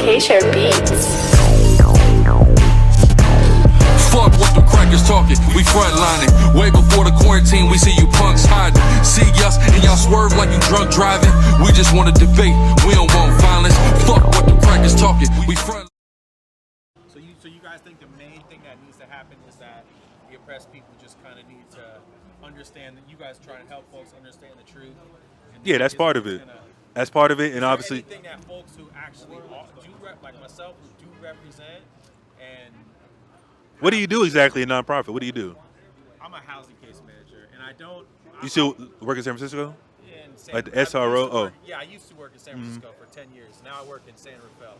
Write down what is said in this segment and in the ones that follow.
K-Share Beats. Fuck what the crackers talking, we frontlining. Way before the quarantine, we see you punks hiding. See us and y'all swerve like you drunk driving. We just want to debate, we don't want violence. Fuck what the crackers talking, we front. So you guys think the main thing that needs to happen is that the oppressed people just kind of need to understand that you guys try to help folks understand the truth? Yeah, that's part of it. That's part of it, and obviously. Anything that folks who actually do like myself, who do represent, and what do you do exactly in nonprofit? What do you do? I'm a housing case manager, and I don't. You still work in San Francisco? Like the I SRO? Oh. Yeah, I used to work in San Francisco for 10 years. Now I work in San Rafael.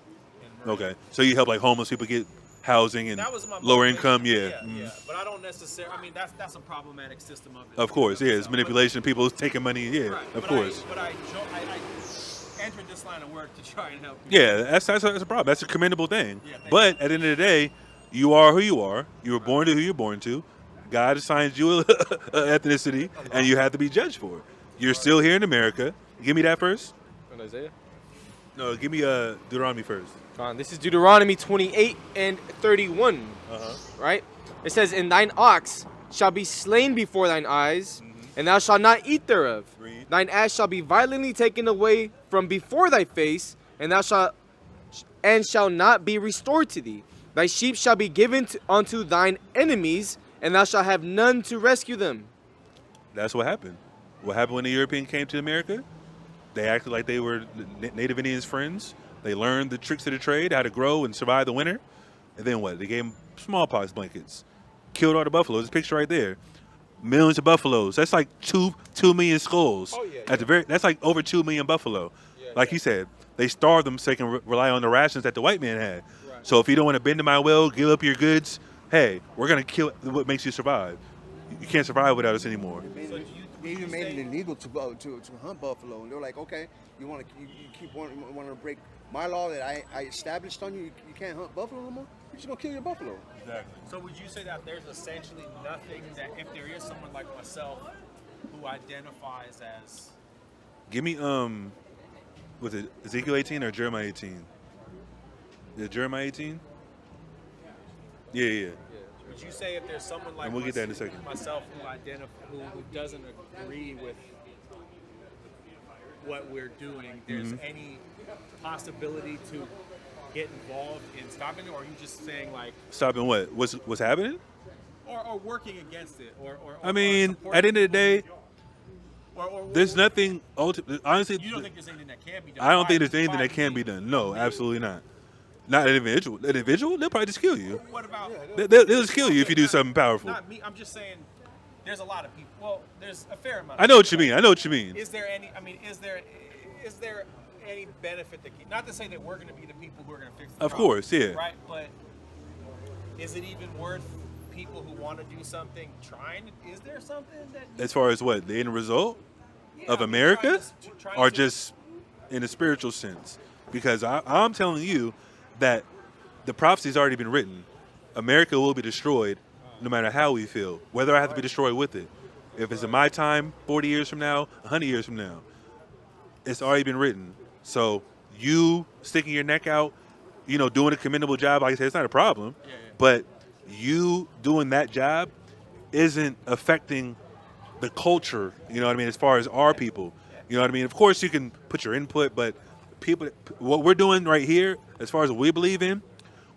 Okay, so you help like homeless people get housing and lower income, yeah. Yeah, but I don't necessarily. I mean, that's a problematic system of it. Of course, yeah, it's manipulation. People taking money, yeah, right. of course. But I entered this line of work to try and help people. Yeah, that's a problem. That's a commendable thing. Yeah, but at the end of the day, you are who you are. You were born to who you're born to. God assigns you an ethnicity, and you have to be judged for it. You're still here in America. Give me that first. Isaiah? No, give me Deuteronomy first. This is Deuteronomy 28 and 31. Right? It says, "And thine ox shall be slain before thine eyes, and thou shalt not eat thereof. Read. Thine ass shall be violently taken away from before thy face, and thou shalt shall not be restored to thee. Thy sheep shall be given unto thine enemies, and thou shalt have none to rescue them." That's what happened. What happened when the Europeans came to America? They acted like they were Native Indians' friends. They learned the tricks of the trade, how to grow and survive the winter. And then what? They gave them smallpox blankets. Killed all the buffaloes. This picture right there. Millions of buffaloes. That's like 2 million skulls. Oh, yeah, At the that's like over 2 million buffalo. Like he said, they starved them so they can rely on the rations that the white man had. Right. So if you don't want to bend to my will, give up your goods, hey, we're going to kill what makes you survive. You can't survive without us anymore. They even made it illegal to hunt buffalo, and they're like, okay, you keep wanting to break my law that I established on you. You can't hunt buffalo no more. You're just gonna kill your buffalo. Exactly. So would you say that there's essentially nothing that if there is someone like myself who identifies as? Give me was it Ezekiel 18 or Jeremiah 18? Is it Jeremiah 18? Yeah. Would you say if there's someone like and we'll get that in a second. myself who doesn't agree with what we're doing, there's any possibility to get involved in stopping it, or are you just saying like stopping what? What's happening? Or working against it, or I mean, at the end of the day, there's nothing. Honestly, you don't think there's anything that can be done? I don't think there's anything that can be done. No, absolutely not. Not an individual. An individual, they'll probably just kill you. What about? They'll just kill you if you do something powerful. Not me. I'm just saying. There's a lot of people. Well, there's a fair amount. I know what you mean. I know what you mean. Is there any? I mean, is there any benefit that? Not to say that we're going to be the people who are going to fix the Of problem, course, yeah. Right, but is it even worth people who want to do something trying? Is there something that? As far as what the end result Yeah, of I mean, America, trying or to- just in a spiritual sense? Because I'm telling you that the prophecy's already been written. America will be destroyed no matter how we feel, whether I have to be destroyed with it. If it's in my time, 40 years from now, 100 years from now, it's already been written. So you sticking your neck out, doing a commendable job, like I said, it's not a problem. Yeah. But you doing that job isn't affecting the culture, you know what I mean, as far as our people. You know what I mean? Of course you can put your input, but what we're doing right here, as far as what we believe in,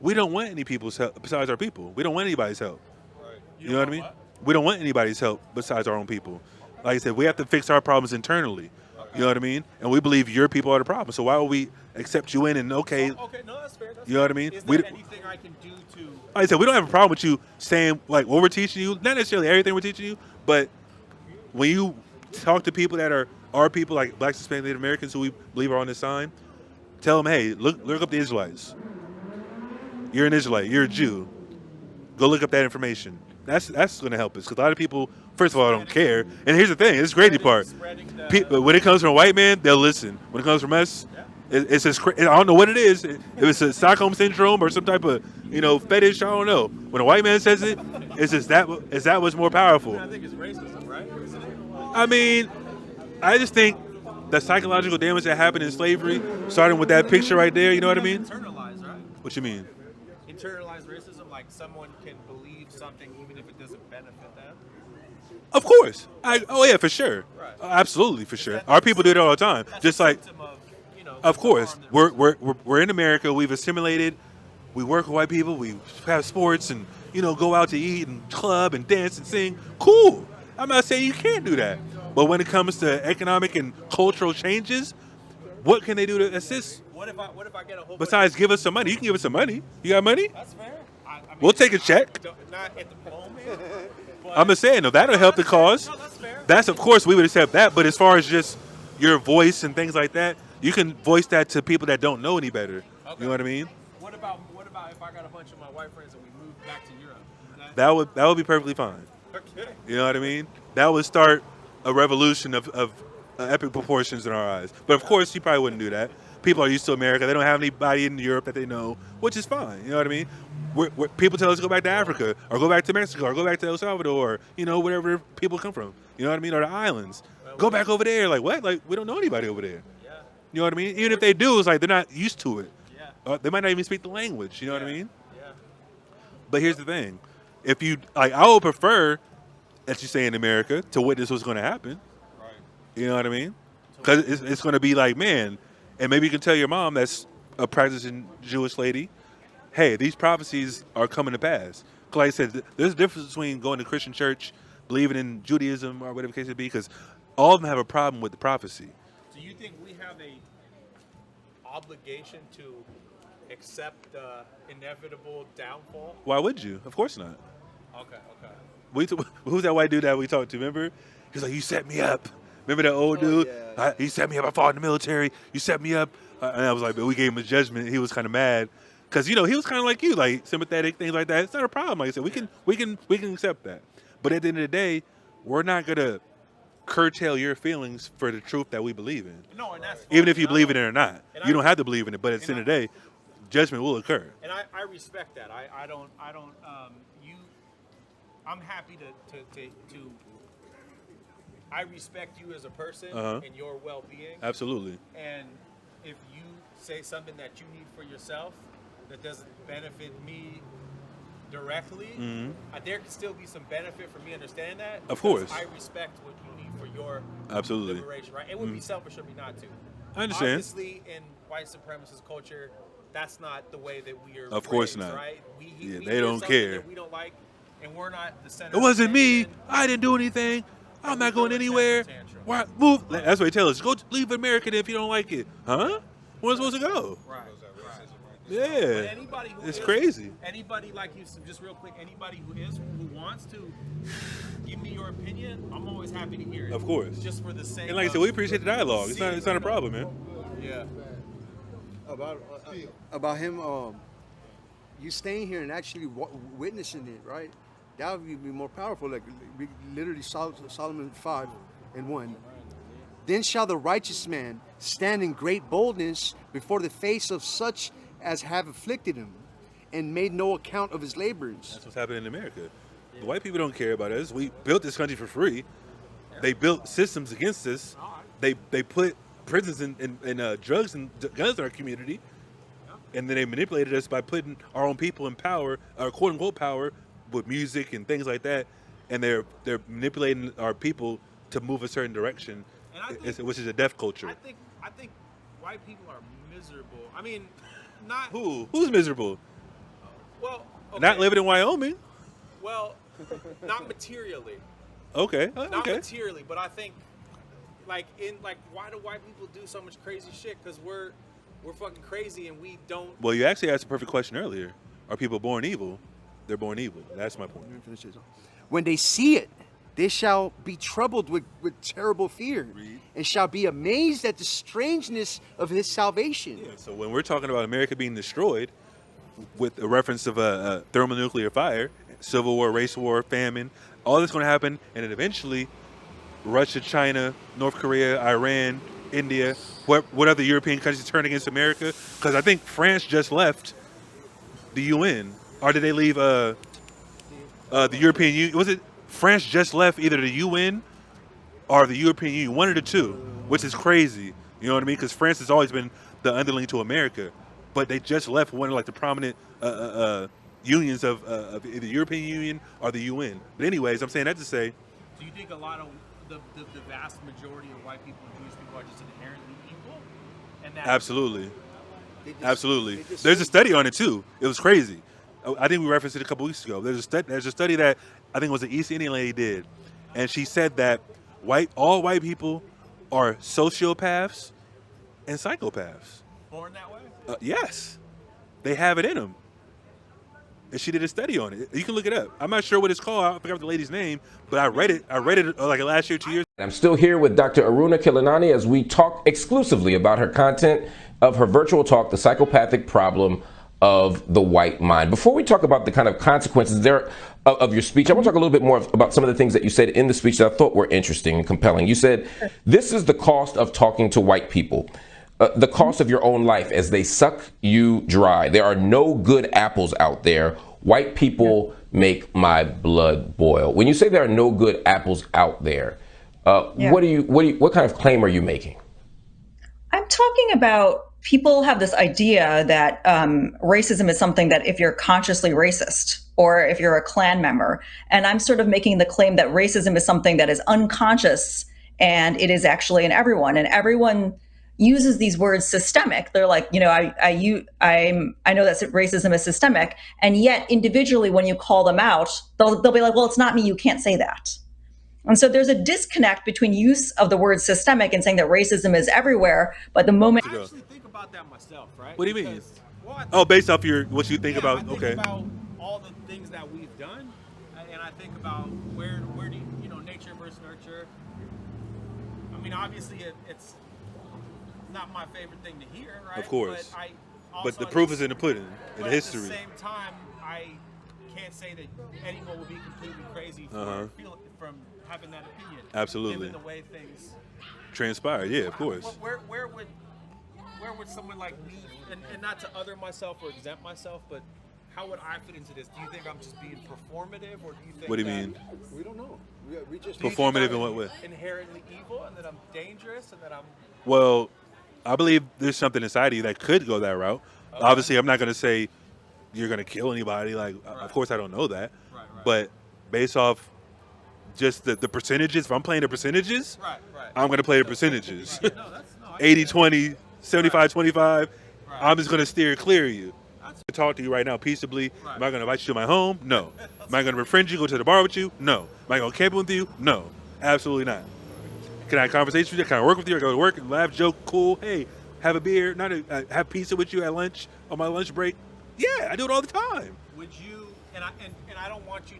we don't want any people's help besides our people. We don't want anybody's help. Right. You know what I mean? We don't want anybody's help besides our own people. Like I said, we have to fix our problems internally. Okay. You know what I mean? And we believe your people are the problem. So why would we accept you in and okay? Okay, no, that's fair. You know what I mean? Is there anything I can do to? Like I said, we don't have a problem with you saying like what we're teaching you. Not necessarily everything we're teaching you, but when you talk to people that are our people, like Blacks, Hispanic, Native Americans, who we believe are on this sign, tell them, hey, look up the Israelites. You're an Israelite. You're a Jew. Go look up that information. That's going to help us, because a lot of people, first of all, don't care. And here's the thing. This is the crazy part. When it comes from a white man, they'll listen. When it comes from us, it's just I don't know what it is. If it's a Stockholm syndrome or some type of fetish, I don't know. When a white man says it, it's just that what's more powerful. I think it's racism, right? Isn't it? I mean, I just think the psychological damage that happened in slavery, starting with that picture right there, you know what I mean? What you mean? Internalized racism, like someone can believe something even if it doesn't benefit them. Of course. Oh yeah, for sure. Right. Absolutely, for sure. That- Our people do it all the time. That's Just a like, symptom of, you know, of the course, harm that we're in America. We've assimilated. We work with white people. We have sports and go out to eat and club and dance and sing. Cool. I'm not saying you can't do that. But when it comes to economic and cultural changes, what can they do to assist? What if I get a whole Besides, give us some money. You can give us some money. You got money? That's fair. I mean, We'll take a check. Not at the moment. But I'm just saying, no, that'll help the cause. No, that's fair. That's, of course, we would accept that. But as far as just your voice and things like that, you can voice that to people that don't know any better. Okay. You know what I mean? What about if I got a bunch of my white friends and we moved back to Europe? That would be perfectly fine. Okay. You know what I mean? That would start a revolution of epic proportions in our eyes. But of course, you probably wouldn't do that. People are used to America. They don't have anybody in Europe that they know, which is fine. You know what I mean? People tell us to go back to Africa or go back to Mexico or go back to El Salvador or, wherever people come from. You know what I mean? Or the islands. Go back over there. Like, what? Like, we don't know anybody over there. Yeah. You know what I mean? Even if they do, it's like they're not used to it. Yeah. They might not even speak the language. You know what I mean? Yeah. But here's the thing. If you, I would prefer that you stay in America to witness what's going to happen. Right. You know what I mean? Because it's going to be like, man, and maybe you can tell your mom that's a practicing Jewish lady, hey, these prophecies are coming to pass. 'Cause like I said, there's a difference between going to Christian church, believing in Judaism or whatever the case may be, because all of them have a problem with the prophecy. Do you think we have a obligation to accept the inevitable downfall? Why would you? Of course not. Okay. Who's that white dude that we talked to? Remember? He's like, you set me up. Remember that old dude? yeah. He set me up. I fought in the military. You set me up. And I was like, but we gave him a judgment. He was kind of mad because he was kind of like you, like sympathetic, things like that. It's not a problem. Like I said, we can accept that. But at the end of the day, we're not gonna curtail your feelings for the truth that we believe in. No, and that's Even fine. if you believe in it or not, and you I- don't have to believe in it. But at the end of the day, judgment will occur. And I respect that. I don't I'm happy to I respect you as a person and your well-being. Absolutely. And if you say something that you need for yourself that doesn't benefit me directly, there can still be some benefit for me understanding that. Of course. I respect what you need for your Absolutely. liberation, right? It would be selfish of me not to. I understand. Obviously, in white supremacist culture, that's not the way that we are Of course raised, not. right? We They hear don't something care. that we don't like, and we're not the center. It wasn't of me. attention. I didn't do anything. I'm not going throw a anywhere. temper tantrum. Why move? That's what they tell us. Go leave America if you don't like it. Huh? Where's supposed to go? Right. But Yeah. anybody who It's is- crazy. Anybody like you, just real quick. Anybody who wants to give me your opinion, I'm always happy to hear it. Of course. Just for the sake. And like I of said, we appreciate the dialogue. It's not a problem, man. Yeah. About him, you staying here and actually witnessing it, right? That would be more powerful. Like literally Solomon 5:1. Then shall the righteous man stand in great boldness before the face of such as have afflicted him, and made no account of his labors. That's what's happening in America. The white people don't care about us. We built this country for free. They built systems against us. They put prisons and drugs and guns in our community. And then they manipulated us by putting our own people in power, or quote unquote power, with music and things like that. And they're manipulating our people to move a certain direction, And I think- which is a death culture. I think white people are miserable. I mean, not Who's miserable? well. Okay. Not living in Wyoming. Well, not materially. Okay. Not Okay. materially, but I think, why do white people do so much crazy shit? Because we're fucking crazy and we don't. Well, you actually asked a perfect question earlier. Are people born evil? They're born evil. That's my point. When they see it, they shall be troubled with terrible fear, and shall be amazed at the strangeness of his salvation. Yeah, so when we're talking about America being destroyed, with a reference of a thermonuclear fire, civil war, race war, famine, all that's going to happen, and then eventually Russia, China, North Korea, Iran, India, what other European countries turn against America? Because I think France just left the UN. Or did they leave the European Union? Was it France just left either the UN or the European Union? One of the two, which is crazy. You know what I mean? Because France has always been the underling to America. but they just left one of like the prominent unions of the European Union or the UN. But anyways, I'm saying that to say, Do you think a lot of the vast majority of white people and Jewish people are just inherently evil? And that absolutely, absolutely. they just- There's a study on it too. It was crazy. I think we referenced it a couple weeks ago. There's a study that I think it was an East Indian lady did, and she said that all white people are sociopaths and psychopaths. born that way? Yes, they have it in them. And she did a study on it. You can look it up. I'm not sure what it's called. I forgot the lady's name, but I read it like last year, 2 years. I'm still here with Dr. Aruna Kilanani as we talk exclusively about her content of her virtual talk, The Psychopathic Problem of the White Mind. Before we talk about the kind of consequences there of your speech, I want to talk a little bit more about some of the things that you said in the speech that I thought were interesting and compelling. You said, this is the cost of talking to white people. The cost of your own life as they suck you dry. There are no good apples out there. White people make my blood boil. When you say there are no good apples out there, what kind of claim are you making? I'm talking about people have this idea that racism is something that if you're consciously racist or if you're a Klan member, and I'm sort of making the claim that racism is something that is unconscious and it is actually in everyone, and everyone uses these words systemic. They're like, you know, I know that racism is systemic, and yet individually when you call them out, they'll be like, well, it's not me, you can't say that. And so there's a disconnect between use of the word systemic and saying that racism is everywhere, but the moment I actually think about that myself, right? What do you mean? Because, well, I think- Oh, based off what you think yeah, about, I think okay. about all the things that we've done, and I think about where do you know, nature versus nurture. I mean, obviously it's not my favorite thing to hear, right? Of course. But But the proof is in the pudding, in the history. At the same time, I can't say that anyone would be completely crazy from having that opinion. Absolutely. Given the way things Transpired, yeah, of course. Where would someone like me, and not to other myself or exempt myself, but how would I fit into this? Do you think I'm just being performative, or do you think What do you that mean? We don't know. We just do you think Performative I'm in what way? Inherently evil, and that I'm dangerous, and that I'm Well, I believe there's something inside of you that could go that route. Okay. Obviously, I'm not going to say you're going to kill anybody. Like, Right. of course, I don't know that. Right. But based off just the percentages, if I'm playing the percentages, right. I'm going to play the percentages. Right. No, that's no. I get 80-20, 75-25. Right. I'm just going to steer clear of you. That's- I talk to you right now peaceably. Right. Am I going to invite you to my home? No. Am I going to befriend you, go to the bar with you? No. Am I going to camp with you? No. Absolutely not. Can I have a conversation with you? Can I work with you? I go to work and laugh, joke, cool. Hey, have a beer, have pizza with you at lunch on my lunch break. Yeah, I do it all the time. Would you? And I don't want you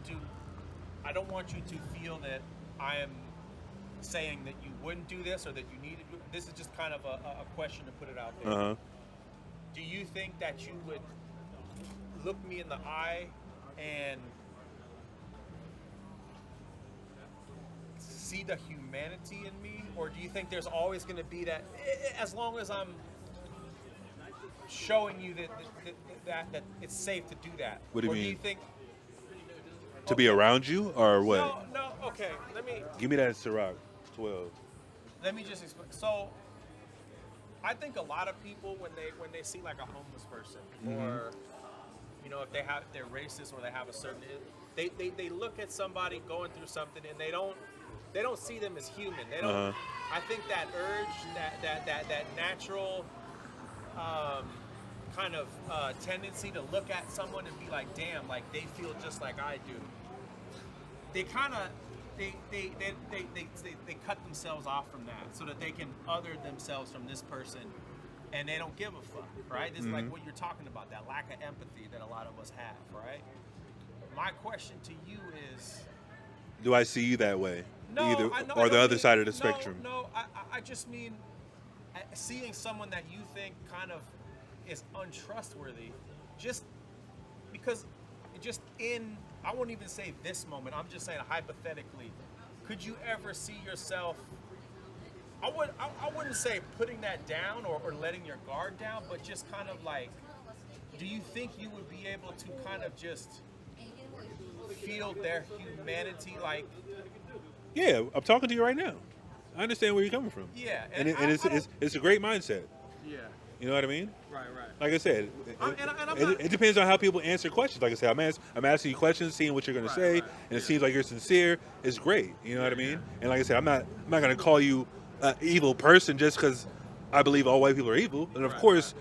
to feel that I am saying that you wouldn't do this or that you need to do. This is just kind of a question to put it out there. Uh-huh. Do you think that you would look me in the eye and see the humanity in me, or do you think there's always going to be that, as long as I'm showing you that it's safe to do that? What do you or mean? Do you think To be around you or what? No. Okay. Give me that Ciroc 12. Let me just explain. So, I think a lot of people when they see like a homeless person, or you know, if they're racist or they have a certain, they look at somebody going through something and they don't see them as human. They don't. I think that urge, that natural kind of tendency to look at someone and be like, damn, like they feel just like I do. They kind of they cut themselves off from that so that they can other themselves from this person, and they don't give a fuck, right? This is like what you're talking about, that lack of empathy that a lot of us have, right? My question to you is, Do I see you that way? no, Either I know, or I the don't other mean- side of the no, spectrum? No, I just mean seeing someone that you think kind of is untrustworthy, just because, I won't even say this moment, I'm just saying hypothetically, could you ever see yourself, I wouldn't say putting that down or letting your guard down, but just kind of like, do you think you would be able to kind of just feel their humanity, like? Yeah, I'm talking to you right now. I understand where you're coming from. Yeah, and I don't- it's a great mindset. Yeah. You know what I mean? Right. Like I said, I'm not- it depends on how people answer questions. Like I said, I'm asking you questions, seeing what you're going to say, and it seems like you're sincere. It's great. You know what I mean? And like I said, I'm not going to call you an evil person just because I believe all white people are evil. And of course,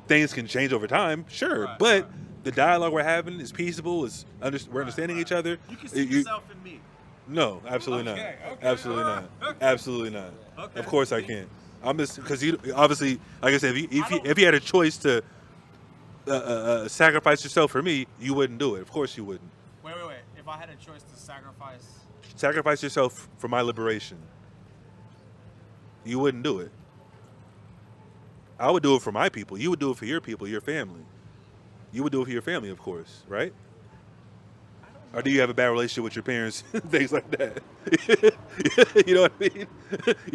things can change over time, sure. But the dialogue we're having is peaceable. We're understanding each other. You can see yourself in me. No, absolutely Okay, not. okay, Absolutely all right, not. okay. Absolutely not. Okay. Of course I can. I'm just because you obviously, like I said, if you had a choice to sacrifice yourself for me, you wouldn't do it. Of course you wouldn't. Wait. If I had a choice to Sacrifice yourself for my liberation. You wouldn't do it. I would do it for my people. You would do it for your people, your family. You would do it for your family, of course, right? Or do you have a bad relationship with your parents, things like that? You know what I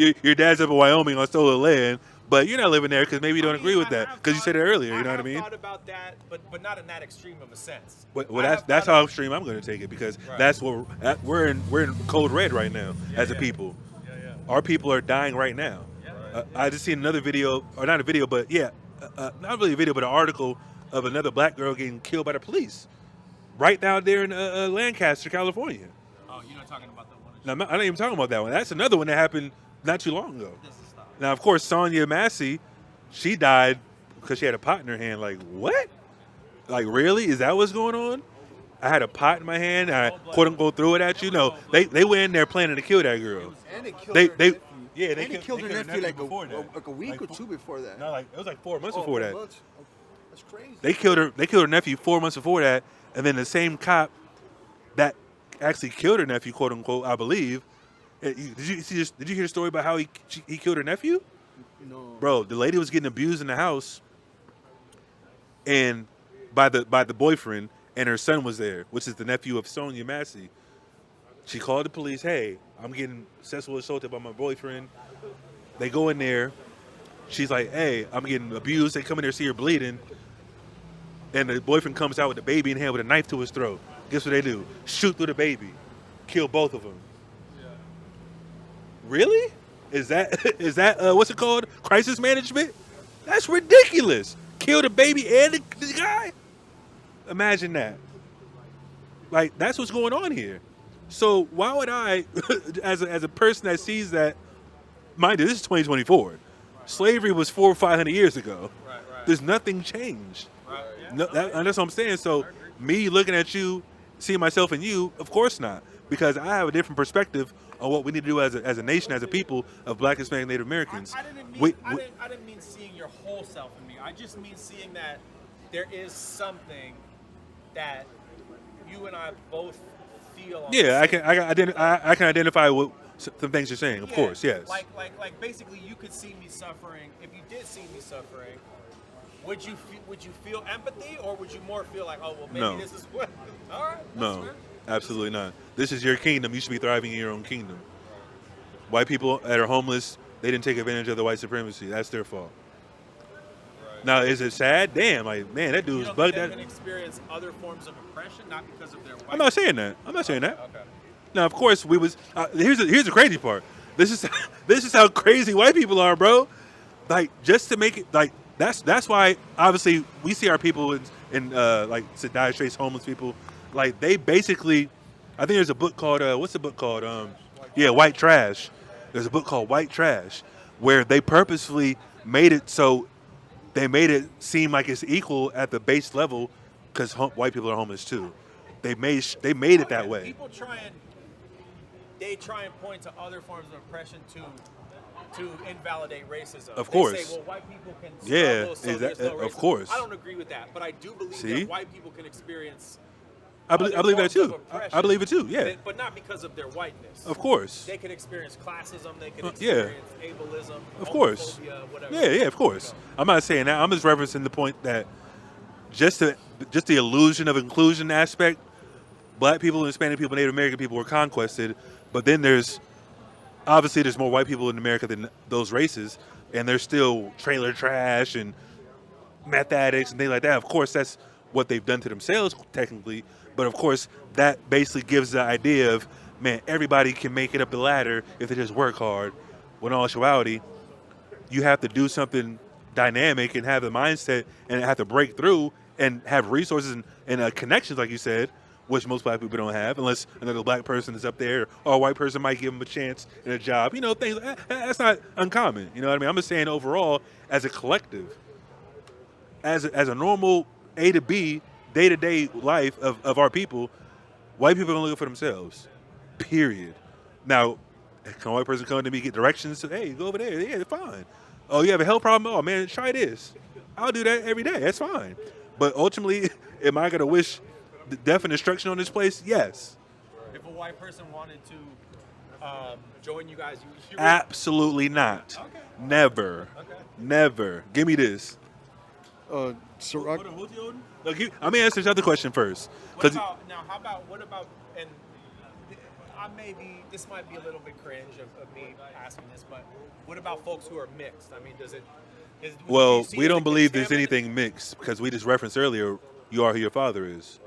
mean? Your dad's up in Wyoming on stolen land, but you're not living there because maybe you don't agree with that because you said it earlier. You know what I mean? I have thought about that, but not in that extreme of a sense. Well, that's how extreme I'm going to take it because that's what we're in code red right now as a people. Yeah. Our people are dying right now. I just seen another video, or not a video, but not really a video, but an article of another black girl getting killed by the police right down there in Lancaster, California. Oh, you're not talking about the one. Now, I'm not even talking about that one. That's another one that happened not too long ago. Now, of course, Sonia Massey, she died because she had a pot in her hand. Like, what? Like, really? Is that what's going on? I had a pot in my hand, and I quote-unquote threw it at you? No, they went in there planning to kill that girl. And they killed her nephew. Yeah, And they killed her nephew like a week Like, or two before that. No, it was like 4 months before 4 that. months? That's crazy. They killed her nephew 4 months before that, and then the same cop that actually killed her nephew, quote unquote, I believe. Did you hear the story about how he killed her nephew? No. Bro, the lady was getting abused in the house, and by the boyfriend, and her son was there, which is the nephew of Sonia Massey. She called the police. Hey, I'm getting sexually assaulted by my boyfriend. They go in there. She's like, hey, I'm getting abused. They come in there, see her bleeding. And the boyfriend comes out with the baby in hand with a knife to his throat. Guess what they do? Shoot through the baby. Kill both of them. Yeah. Really? Is that what's it called? Crisis management? That's ridiculous. Kill the baby and the guy? Imagine that. Like, that's what's going on here. So why would I, as a person that sees that, mind you, this is 2024. Slavery was 400 or 500 years ago. Right. There's nothing changed. Right. No, and that's what I'm saying. So me looking at you, seeing myself in you, of course not, because I have a different perspective on what we need to do as a nation, as a people of Black, Hispanic, Native Americans. I didn't mean seeing your whole self in me. I just mean seeing that there is something that you and I both feel. Yeah, I can identify with some things you're saying. Of course, yes. Like basically, you could see me suffering. If you did see me suffering, would you feel empathy, or would you more feel like, oh well, maybe this is what? All right. No, fair. absolutely not. This is your kingdom. You should be thriving in your own kingdom. White people that are homeless, they didn't take advantage of the white supremacy. That's their fault. Right. Now, is it sad? Damn, like, man, that dude's bugged They out. can experience other forms of oppression, not because of their white. I'm not saying that. Okay. Now, of course, we was. Here's the crazy part. This is how crazy white people are, bro. Like, just to make it like that's why obviously we see our people in like dire straits, homeless people. Like, they basically, I think there's a book called what's the book called? White Trash. There's a book called White Trash where they purposefully made it so they made it seem like it's equal at the base level because white people are homeless too. They made it that way. People try and point to other forms of oppression to invalidate racism. Of course. They say, well, white people can struggle, so exactly. there's no racism. Of course. I don't agree with that, but I do believe that white people can experience. I believe that too. I believe it too. Yeah. But not because of their whiteness. Of course. They can experience classism. They can experience ableism. Of course. Whatever. Yeah, of course. I'm not saying that. I'm just referencing the point that just the illusion of inclusion aspect, Black people, Hispanic people, Native American people were conquested, but then there's more white people in America than those races, and there's still trailer trash and meth addicts and things like that. Of course, that's what they've done to themselves, technically, but of course, that basically gives the idea of, man, everybody can make it up the ladder if they just work hard, when in all actuality, you have to do something dynamic and have the mindset and have to break through and have resources and connections, like you said, which most black people don't have, unless another black person is up there, or a white person might give them a chance in a job. You know, things that's not uncommon. You know what I mean? I'm just saying overall, as a collective, as a normal A to B, day-to-day life of our people, white people don't look for themselves, period. Now, can a white person come to me, get directions, to, hey, go over there, yeah, fine. Oh, you have a health problem? Oh, man, try this. I'll do that every day, that's fine. But ultimately, am I going to wish death and destruction on this place? Yes. If a white person wanted to join you guys, you Absolutely not. Okay. Never. Okay. Never. Give me this. Ciroc, Look, I'm gonna answer this other question first. What about, and this might be a little bit cringe of me asking this, but what about folks who are mixed? I mean, well, we don't believe there's anything mixed because we just referenced earlier, you are who your father is.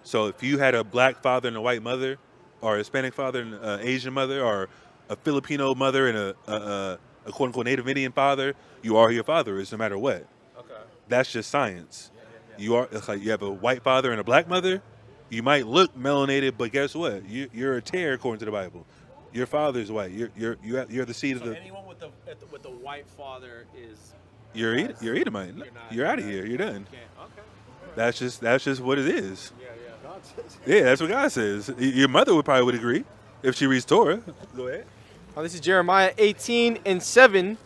So if you had a black father and a white mother, or a Hispanic father and an Asian mother, or a Filipino mother and a quote unquote Native Indian father, you are who your father is no matter what. Okay. That's just science. You are, it's like you have a white father and a black mother, you might look melanated, but guess what? You're a tear according to the Bible. Your father's white. You're the seed of the. Anyone with the white father is. You're Edomite. You're out of here. You're done. Okay. That's just what it is. Yeah. Yeah, that's what God says. Your mother would agree if she reads Torah. Go ahead. This is Jeremiah 18:7.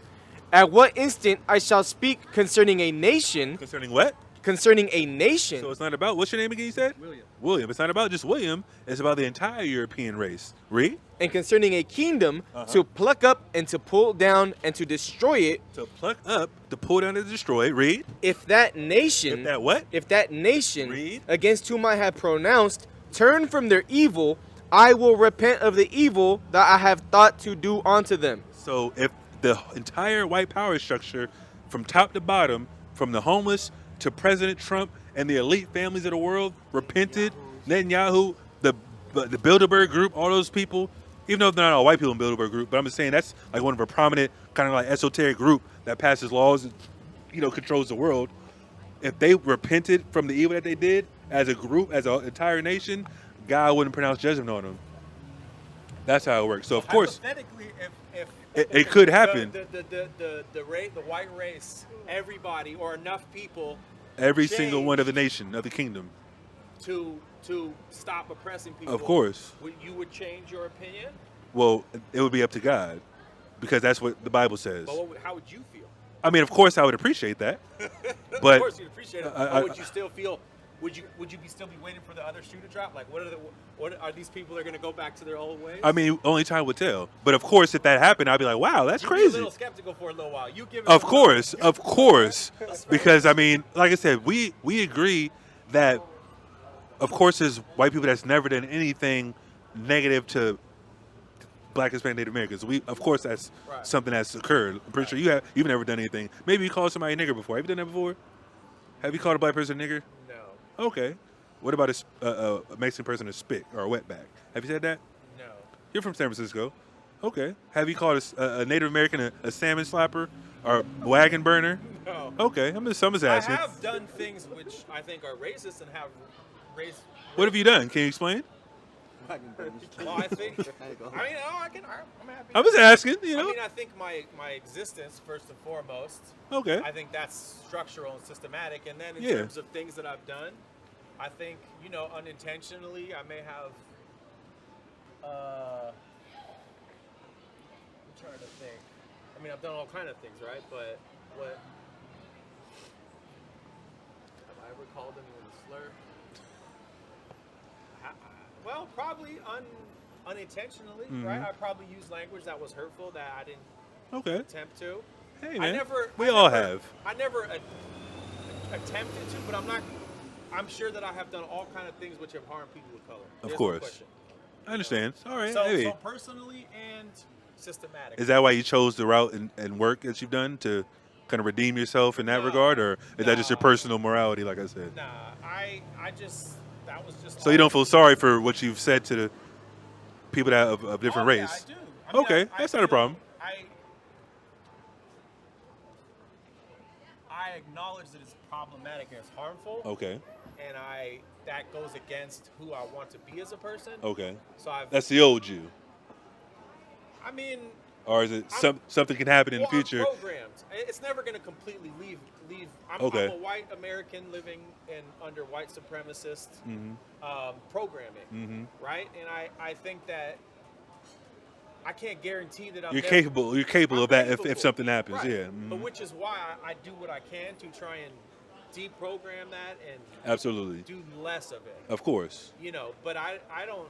At what instant I shall speak concerning a nation. Concerning what? Concerning a nation. So it's not about, what's your name again, you said? William. It's not about just William. It's about the entire European race. Read. And concerning a kingdom to pluck up and to pull down and to destroy it. To pluck up, to pull down and destroy. Read. If that nation. If that what? If that nation. Read. Against whom I have pronounced, turn from their evil, I will repent of the evil that I have thought to do unto them. So if the entire white power structure, from top to bottom, from the homeless to President Trump and the elite families of the world, repented, Netanyahu, the Bilderberg group, all those people, even though they're not all white people in Bilderberg group, but I'm just saying that's like one of a prominent kind of like esoteric group that passes laws and, controls the world. If they repented from the evil that they did as a group, as an entire nation, God wouldn't pronounce judgment on them. That's how it works. So of course, hypothetically, if it could happen. The white race, everybody or enough people, Every single one of the nation, of the kingdom. To stop oppressing people. Of course. You would change your opinion? Well, it would be up to God, because that's what the Bible says. But how would you feel? I mean, of course, I would appreciate that. But of course, you'd appreciate it. But would you still feel? Would you still be waiting for the other shoe to drop? Like, what are these people that are going to go back to their old ways? I mean, only time would tell. But of course, if that happened, I'd be like, wow, that's You'd crazy. be a little skeptical for a little while. You give it. Of course. Because I mean, like I said, we agree that, of course, there's white people that's never done anything negative to Black, Hispanic, Native Americans. Of course, that's something that's occurred. I'm pretty sure you've never done anything. Maybe you called somebody a nigger before. Have you done that before? Have you called a black person a nigger? No. Okay. What about a Mexican person a spick or a wetback? Have you said that? No. You're from San Francisco. Okay. Have you called a Native American a salmon slapper or a wagon burner? No. Okay. I'm just asking. I have done things which I think are racist and have race. What have you done? Can you explain? Well, I think. I'm happy. I was asking. I mean, I think my existence first and foremost. Okay. I think that's structural and systematic, and then in terms of things that I've done, I think unintentionally I may have. I'm trying to think. I mean, I've done all kind of things, right? But what have I ever called anyone a slur? Well, probably unintentionally, right? I probably used language that was hurtful that I didn't attempt to. Hey, man. I all have. I never attempted to, but I'm sure that I have done all kind of things which have harmed people of color. Of course. I understand. All right. So personally and systematically. Is that why you chose the route and work that you've done to kind of redeem yourself in that regard, or is that just your personal morality, like I said? Nah, I just. That was just. So you don't feel sorry for what you've said to the people that of different race? Yeah, I do. I mean, okay, that's not a problem. I acknowledge that it's problematic and it's harmful. Okay. And that goes against who I want to be as a person. Okay. So That's the old you. I mean. Or is it something can happen in the future? I'm programmed. It's never going to completely leave. I'm a white American living under white supremacist programming, right? And I think that I can't guarantee that You're capable of that if something happens, right. yeah. But which is why I do what I can to try and deprogram that and absolutely do less of it. Of course. You know, but I don't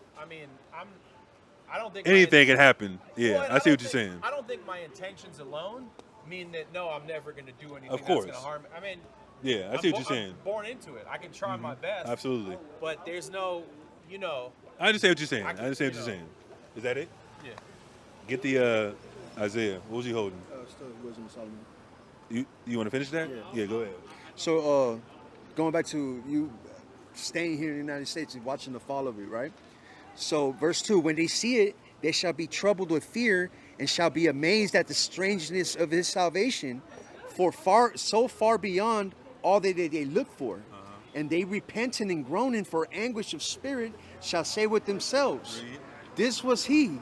think anything can happen. Yeah, well, I see what you're saying. I don't think my intentions alone mean that I'm never going to do anything of course. that's going to harm. I mean, yeah, I see what you're saying. I'm born into it. I can try my best. Absolutely. But there's no, I understand what you're saying. I understand what you're saying. Is that it? Yeah. Get the Isaiah. What was he holding? Still Wisdom of Solomon. You want to finish that? Yeah, go ahead. So, going back to you staying here in the United States and watching the fall of it, right? So, verse 2, when they see it, they shall be troubled with fear and shall be amazed at the strangeness of his salvation, for so far beyond all that they look for. And they repenting and groaning for anguish of spirit shall say with themselves, this was he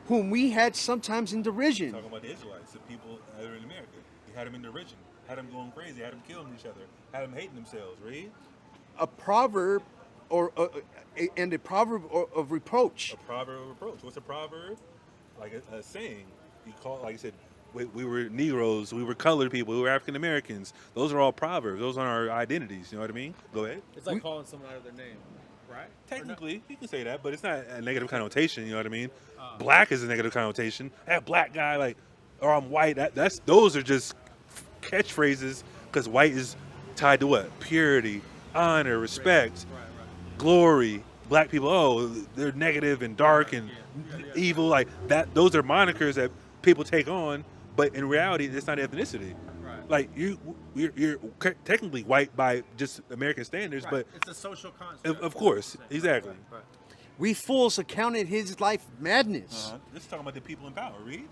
whom we had sometimes in derision. Talking about the Israelites, the people that are in America. He had them in derision, had them going crazy, had them killing each other, had them hating themselves. Read. A proverb and a proverb of reproach. A proverb of reproach. What's a proverb? Like a saying. You call, like I said, we were Negroes, we were colored people, we were African Americans. Those are all proverbs. Those are our identities. You know what I mean? Go ahead. It's like calling someone out of their name, right? Technically, you can say that, but it's not a negative connotation. You know what I mean? Black is a negative connotation. That black guy, or I'm white. Those are just catchphrases because white is tied to what? Purity, honor, respect, glory. Black people, they're negative and dark and evil. Like that. Those are monikers that people take on, but in reality, it's not ethnicity. Right. Like you're technically white by just American standards, but it's a social construct. of course, exactly. Right. We fools accounted his life madness, This is talking about the people in power. Read.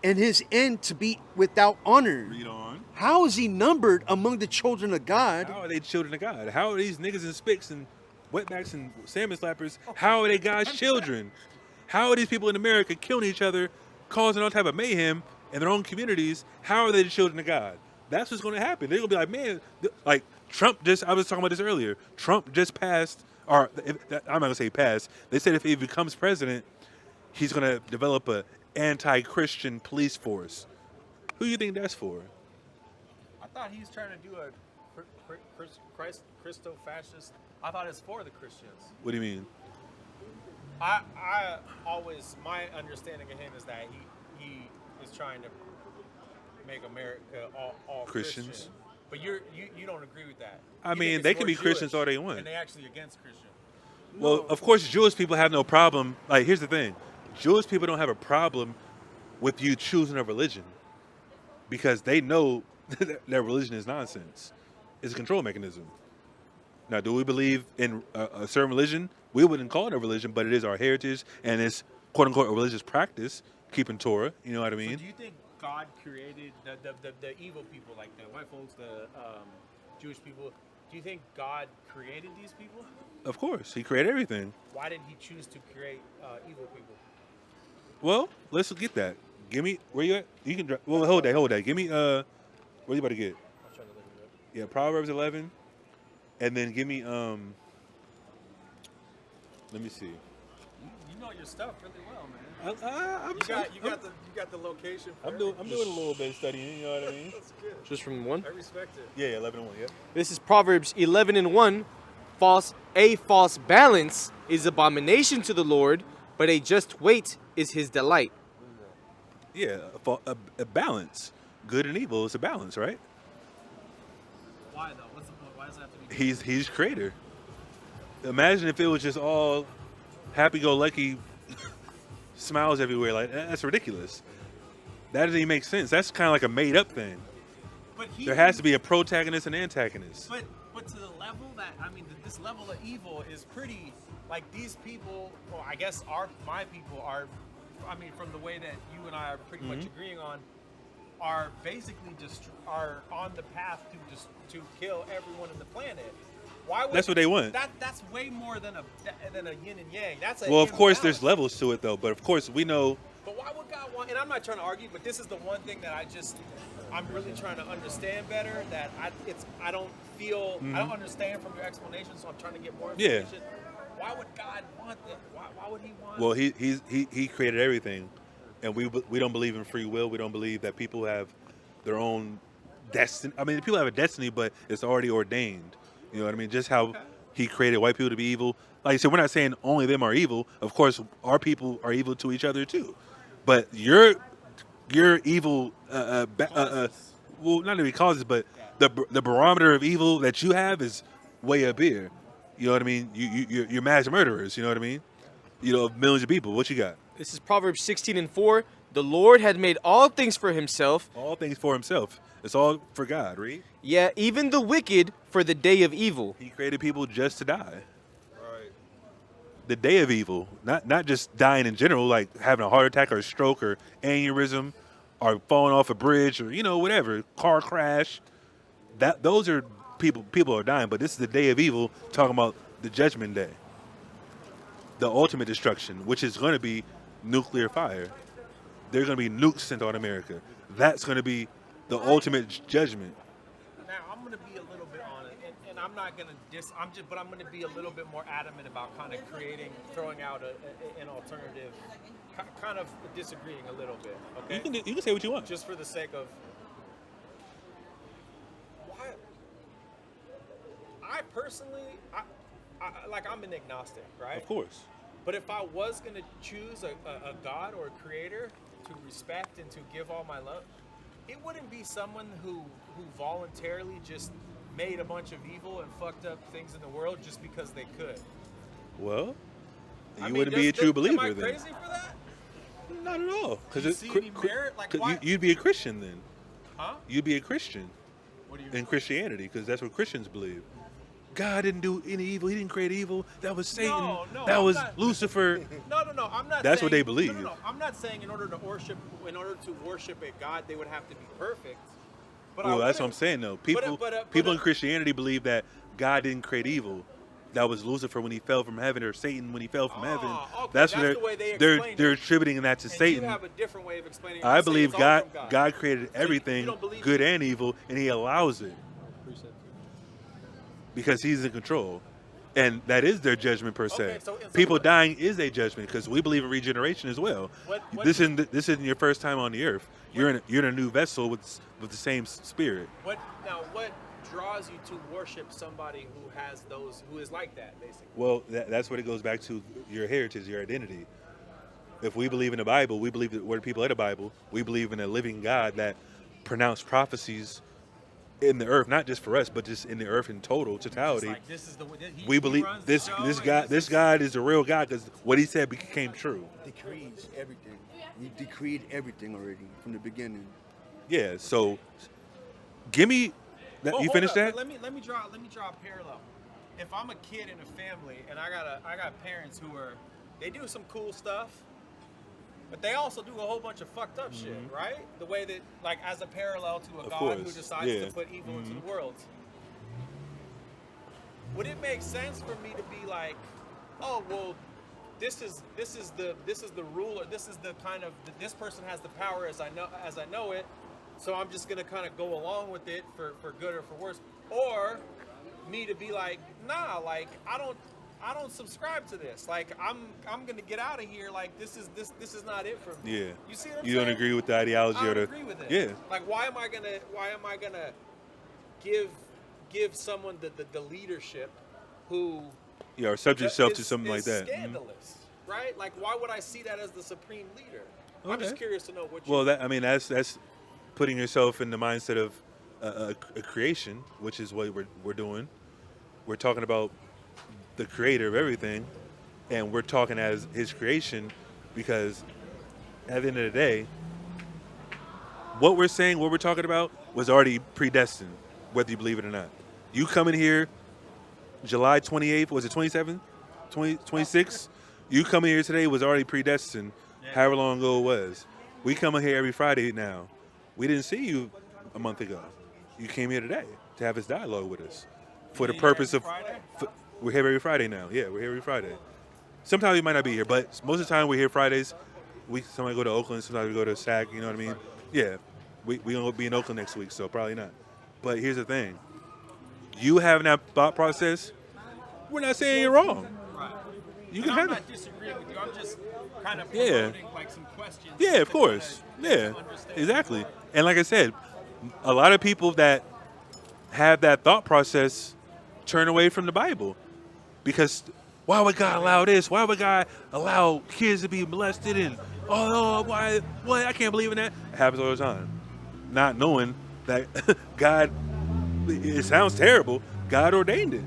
and his end to be without honor. Read on. How is he numbered among the children of God? How are they children of God? How are these niggas and spicks and wetbacks and salmon slappers? How are they God's children? How are these people in America killing each other, causing all type of mayhem in their own communities? How are they the children of God? That's what's going to happen. They're going to be like, man, like Trump I was talking about this earlier. Trump just passed, or I'm not going to say passed. They said if he becomes president, he's going to develop a anti-Christian police force. Who do you think that's for? I thought he was trying to do a Christo-fascist. I thought it's for the Christians. What do you mean? I always, my understanding of him is that he is trying to make America all Christians? Christian. But you don't agree with that. I You mean, think they it's can more be Christians Jewish, all they want. and they actually against Christian. Well, of course, Jewish people have no problem. Like, here's the thing. Jewish people don't have a problem with you choosing a religion because they know that religion is nonsense. It's a control mechanism. Now, do we believe in a certain religion? We wouldn't call it a religion, but it is our heritage, and it's, quote-unquote, a religious practice, keeping Torah. You know what I mean? So do you think God created the evil people, like the white folks, the Jewish people? Do you think God created these people? Of course. He created everything. Why did he choose to create evil people? Well, let's get that. Give me, where you at? You can, well, hold that. Give me, where you about to get? I'm trying to look it up. Yeah, Proverbs 11. And then give me, let me see. You know your stuff really well, man. I'm You got the location. For doing a little bit of studying, you know what I mean? That's good. Just from one. I respect it. Yeah, 11 and 1, yeah. This is Proverbs 11:1. A false balance is abomination to the Lord, but a just weight is his delight. Yeah, a balance. Good and evil is a balance, right? Why though? What's the point? Why does it have to be? He's creator. Imagine if it was just all happy-go-lucky smiles everywhere. Like, that's ridiculous. That doesn't even make sense. That's kind of like a made-up thing. But There has to be a protagonist and antagonist. But to the level that this level of evil is pretty. Like these people, or I guess my people are. I mean, from the way that you and I are pretty much agreeing on, are basically just are on the path to kill everyone in the planet. Why would That's what they want. That's way more than a yin and yang. That's a Well, of course, imbalance. there's levels to it, though. But of course, we know. But why would God want? And I'm not trying to argue, but this is the one thing that I'm really trying to understand better. That I don't feel I don't understand from your explanation, so I'm trying to get more Yeah. information. Why would God want that? Why would He want? Well, he created everything, and we don't believe in free will. We don't believe that people have their own destiny. I mean, people have a destiny, but it's already ordained. You know what I mean? Just how he created white people to be evil. Like I said, we're not saying only them are evil. Of course, our people are evil to each other too. But your evil, well, not even causes, but the barometer of evil that you have is way up here. You know what I mean? You're mass murderers. You know what I mean? You know, millions of people. What you got? This is Proverbs 16:4. The Lord had made all things for himself. All things for himself. It's all for God, read. Yeah, even the wicked for the day of evil. He created people just to die. Right. The day of evil, not just dying in general, like having a heart attack or a stroke or aneurysm or falling off a bridge or, you know, whatever, car crash. Those are people are dying, but this is the day of evil, talking about the judgment day. The ultimate destruction, which is going to be nuclear fire. There's going to be nukes sent on America. That's going to be the ultimate judgment. Now I'm going to be a little bit on it, and I'm not going to but I'm going to be a little bit more adamant about kind of throwing out an alternative, kind of disagreeing a little bit. Okay. You can say what you want. Just for the sake of why. I personally, I'm an agnostic, right? Of course. But if I was going to choose a God or a creator to respect and to give all my love, it wouldn't be someone who voluntarily just made a bunch of evil and fucked up things in the world just because they could. Well, you wouldn't be a true believer am I then. crazy for that? Not at all. You see any merit? Like, why? You'd be a Christian then. Huh? You'd be a Christian What do you in mean? Christianity, because that's what Christians believe. God didn't do any evil. He didn't create evil. That was Satan. No, that I'm was not- Lucifer. No. I'm not. That's saying, what they believe. No. I'm not saying in order to worship a God, they would have to be perfect. But Well, that's what I'm wouldn't- saying, though. People in Christianity believe that God didn't create evil. That was Lucifer when he fell from heaven, or Satan when he fell from heaven. Okay, That's the what way they they're explain they're it. attributing that to And Satan. you have a different way of explaining it. I You say believe it's all God from God created So you everything, don't believe good and evil, and He allows it because He's in control, and that is their judgment per se. Okay, so People dying is a judgment because we believe in regeneration as well. What- This isn't your first time on the earth. You're in a new vessel with the same spirit. What draws you to worship somebody who is like that, basically? Well, that's what it goes back to, your heritage, your identity. If we believe in the Bible, we believe that we're the people of the Bible. We believe in a living God that pronounced prophecies in the earth, not just for us, but just in the earth in totality. Like, this is We believe runs the show, and this God is a real God because what He said became true. Decrees everything. He decreed everything already from the beginning. Yeah. So, give me that. Well, You hold finished up. that? Let me draw a parallel. If I'm a kid in a family and I got parents who they do some cool stuff, but they also do a whole bunch of fucked up shit, right? The way that, like, as a parallel to a Of God who course, decides yeah. to put evil into the world. Would it make sense for me to be like, oh well, this is the rule, or this is the kind of this person has the power as I know it, so I'm just gonna kind of go along with it for good or for worse, or me to be like, nah, like I don't subscribe to this. Like I'm gonna get out of here. Like this is not it for me. Yeah. You see what I'm You saying? don't agree with the ideology I or don't the? agree with it. Yeah. Like why am I gonna give someone the leadership who Yeah, or subject yourself to is- something like is that. Mhm. Scandalous, right? Like why would I see that as the supreme leader? I'm just Okay. curious to know what you. Well, that's putting yourself in the mindset of a creation, which is what we're doing. We're talking about the creator of everything, and we're talking as His creation because at the end of the day, what we're saying, what we're talking about, was already predestined, whether you believe it or not. You come in here July 28th, was it 27th? 26th? You coming here today was already predestined, however long ago it was. We come in here every Friday now. We didn't see you a month ago. You came here today to have this dialogue with us for the purpose of. We're here every Friday now. Yeah, we're here every Friday. Sometimes we might not be here, but most of the time we're here Fridays. Somebody go to Oakland, sometimes we go to SAC. You know what I mean? Yeah, we gonna be in Oakland next week, so probably not. But here's the thing: you having that thought process, we're not saying you're wrong. Right. You And can I'm have not it. disagreeing with you. I'm just kind of Yeah. promoting like some questions. Yeah, of to course. kinda Yeah, understand. exactly. And like I said, a lot of people that have that thought process turn away from the Bible because why would God allow this? Why would God allow kids to be molested? And why? What? I can't believe in that. It happens all the time. Not knowing that God. It sounds terrible. God ordained it.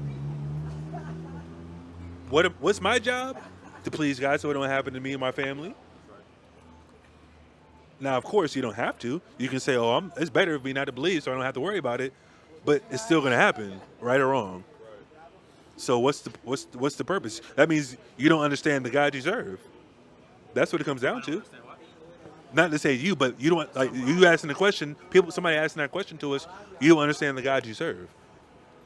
What's my job? To please God so it don't happen to me and my family. Now, of course, you don't have to. You can say, it's better for me not to believe so I don't have to worry about it. But it's still going to happen, right or wrong. So what's the purpose? That means you don't understand the God you serve. That's what it comes down to. Not to say you, but you don't, like, you asking the question, somebody asking that question to us, you don't understand the God you serve.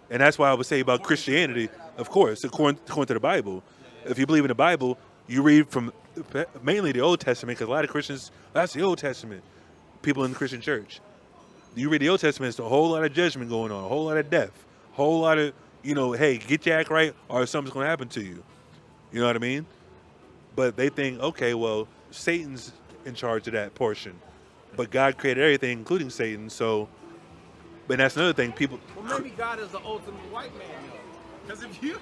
And that's why I would say about Christianity, of course, according to the Bible. If you believe in the Bible, you read from mainly the Old Testament, because a lot of Christians, that's the Old Testament, people in the Christian church. You read the Old Testament, it's a whole lot of judgment going on, a whole lot of death, a whole lot of, hey, get your act right or something's going to happen to you. You know what I mean? But they think, okay, well, Satan's in charge of that portion. But God created everything, including Satan, so, but that's another thing, people. Well, maybe God is the ultimate white man, because if you,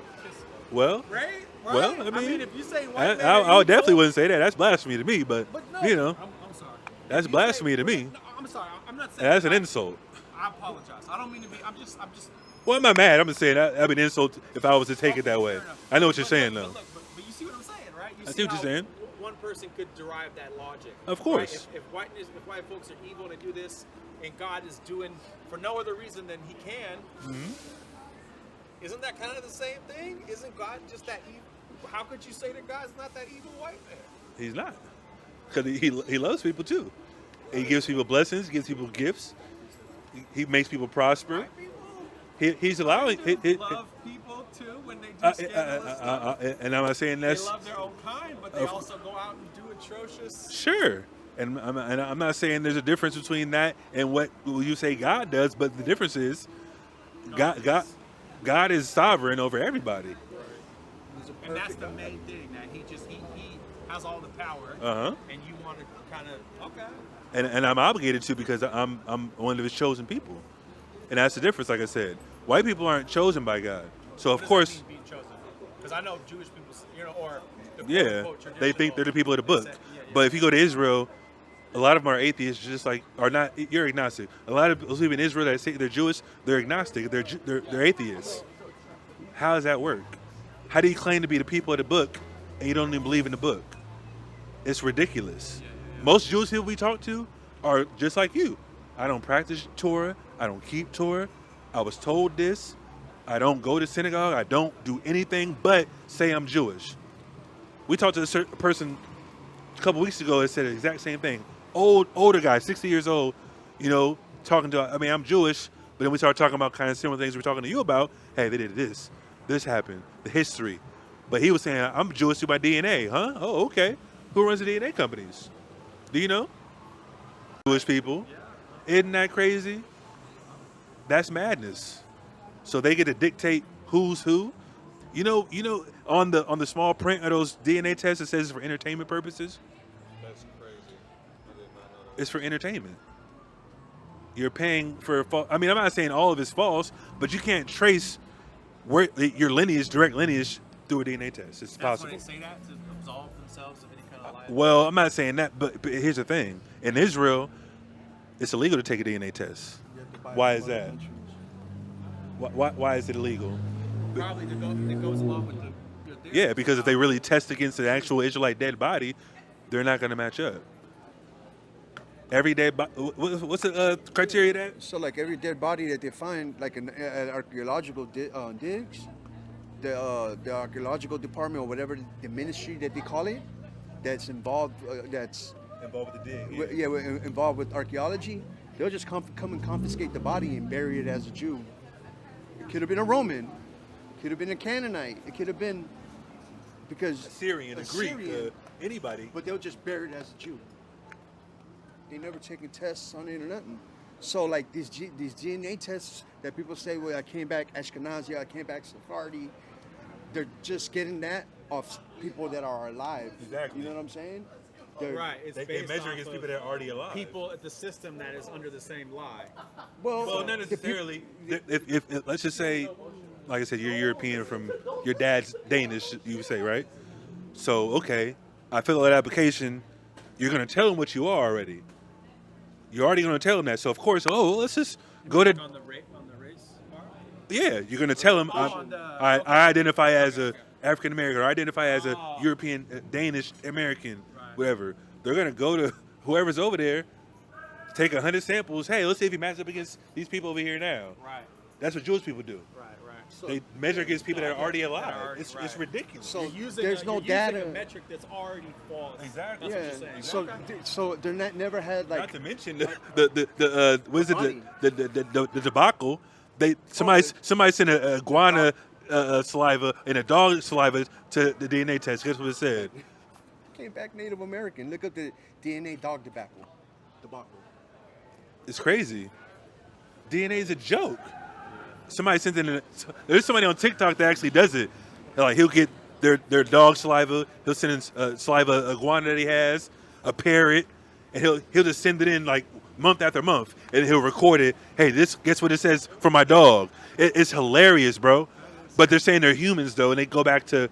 Well, right? well, I mean, if you say white man, I definitely wouldn't say that. That's blasphemy to me, but no, I'm sorry. That's If you blasphemy say- to me. No, I'm sorry. I'm not saying That's an insult. I apologize. I don't mean to be. I'm just. Well, I'm not mad. I'm just saying that'd be an insult if I was to take it that way. Fair enough. I know what you're But saying, look, though. But you see what I'm saying, right? You I see what you're how saying. One person could derive that logic. Of course. Right? If white folks are evil and they do this, and God is doing for no other reason than He can, Mm-hmm. isn't that kind of the same thing? Isn't God just that evil? How could you say that God's not that evil white man? He's not, because he loves people too. He gives people blessings, gives people gifts. He makes people prosper. White people He's allowing. love people too when they do scandalous stuff. And I'm not saying They that's love their own kind, but they also go out and do atrocious. sure. And I'm not saying there's a difference between that and what you say God does, but the difference is God is sovereign over everybody. And that's the main thing, that he has all the power, Uh-huh. and you want to kind of, okay. And I'm obligated to because I'm one of His chosen people, and that's the difference. Like I said, white people aren't chosen by God, so of What does course, that mean, being chosen? Because I know Jewish people, or the yeah, quote-unquote they think they're the people of the book. traditional- yeah. But if you go to Israel, a lot of them are atheists, just like are not. You're agnostic. A lot of people who live in Israel that say they're Jewish, they're agnostic. They're atheists. How does that work? How do you claim to be the people of the book and you don't even believe in the book? It's ridiculous. Most Jewish people we talk to are just like you. I don't practice Torah. I don't keep Torah. I was told this. I don't go to synagogue. I don't do anything but say I'm Jewish. We talked to a certain person a couple weeks ago that said the exact same thing. Older guy, 60 years old, talking to, I'm Jewish, but then we started talking about kind of similar things we're talking to you about. Hey, they did this happened, the history. But he was saying, I'm Jewish through my DNA, huh? Oh, okay. Who runs the DNA companies? Do you know? Jewish people. Isn't that crazy? That's madness. So they get to dictate who's who. On the small print of those DNA tests, it says it's for entertainment purposes. That's crazy. I did not know that. It's for entertainment. You're paying for. I'm not saying all of it's false, but you can't trace where your direct lineage through a DNA test. It's That's possible. when they say that, to absolve themselves of any kind of liability. Well, I'm not saying that, but here's the thing: in Israel, it's illegal to take a DNA test. Why is that? Why is it illegal? Probably that goes along with the Yeah, because if they really test against the actual Israelite dead body, they're not going to match up. Every dead body. What's the criteria that? So like every dead body that they find, like at archaeological digs, the archaeological department or whatever the ministry that they call it, that's involved, that's Involved with the dig. involved with archaeology, they'll just come and confiscate the body and bury it as a Jew. It could have been a Roman. It could have been a Canaanite. It could have been because Syrian, a Greek, anybody. but they'll just bury it as a Jew. They never taken tests on it or nothing. So like these DNA tests that people say, well, I came back Ashkenazi, I came back Sephardi, they're just getting that off people that are alive. Exactly. You know what I'm saying? Right. It's They based measure off against of people that are already alive. people at the system that is under the same lie. Well, not necessarily. If let's just say, like I said, you're European from your dad's Danish, you would say, right? So okay, I fill out that application. You're gonna tell them what you are already. You're already gonna tell them that. So of course, let's just go to. On the race part? Yeah, you're gonna tell them I identify as a African American, or I identify as a European, Danish American, whatever. They're gonna go to whoever's over there, take 100 samples. Hey, let's see if he matches up against these people over here now. Right. That's what Jewish people do. Right. So, They measure against people that are already alive. It's right. ridiculous. So You're using there's no you're data. using a metric that's already false. Exactly. That's what you're saying. So Okay. so they're never had like Not to mention the what is it the debacle. Somebody sent a iguana saliva and a dog saliva to the DNA test. Guess what it said? came back Native American. Look up the DNA dog debacle. It's crazy. DNA is a joke. Somebody sent in. There's somebody on TikTok that actually does it. Like he'll get their dog saliva. He'll send in saliva iguana that he has, a parrot, and he'll just send it in like month after month, and he'll record it. Hey, guess what it says for my dog. It's hilarious, bro. But they're saying they're humans though, and they go back to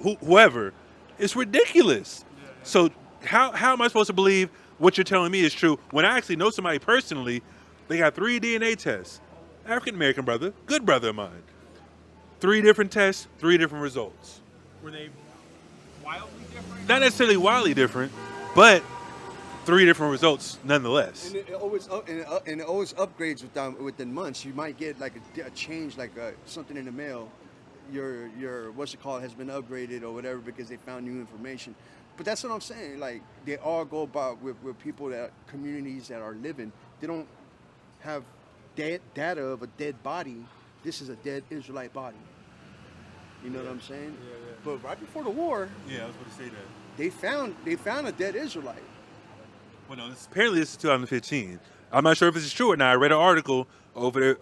whoever. It's ridiculous. So how am I supposed to believe what you're telling me is true when I actually know somebody personally? They got 3 DNA tests. African American brother, good brother of mine. 3 different tests, 3 different results. Were they wildly different? Not necessarily wildly different, but 3 different results nonetheless. And it always upgrades within months. You might get like a change, like something in the mail. Your what's it called has been upgraded or whatever because they found new information. But that's what I'm saying. Like they all go about with people that communities that are living. They don't have data of a dead body. This is a dead Israelite body. You know what I'm saying? Yeah. But right before the war, Yeah, I was going to say that. they found a dead Israelite. Well, no, apparently this is 2015. I'm not sure if this is true or not. I read an article over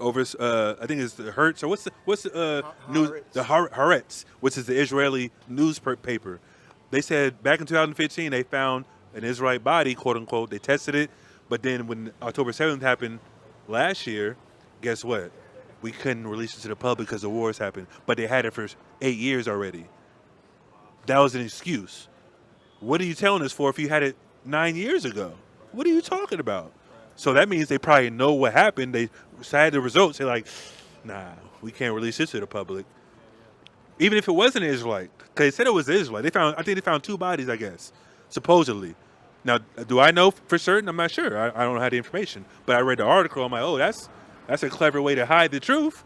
I think it's the Hertz or what's the news, the Haaretz, which is the Israeli newspaper. They said back in 2015 they found an Israelite body, quote unquote. They tested it, but then when October 7th happened last year, guess what? We couldn't release it to the public because the wars happened. But they had it for 8 years already. That was an excuse. What are you telling us for if you had it 9 years ago? What are you talking about? So that means they probably know what happened. They had the results. They're like, nah, we can't release this to the public. Even if it wasn't an Israelite, because they said it was an Israelite. I think they found 2 bodies, I guess, supposedly. Now, do I know for certain? I'm not sure. I don't have the information. But I read the article. I'm like, oh, that's a clever way to hide the truth.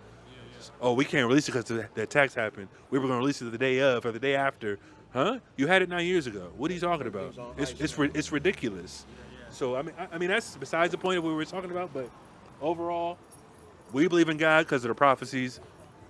Oh, we can't release it because the attacks happened. We were going to release it the day of or the day after. Huh? You had it 9 years ago. What are you talking about? It's ridiculous. So I mean that's besides the point of what we were talking about. But overall, we believe in God because of the prophecies,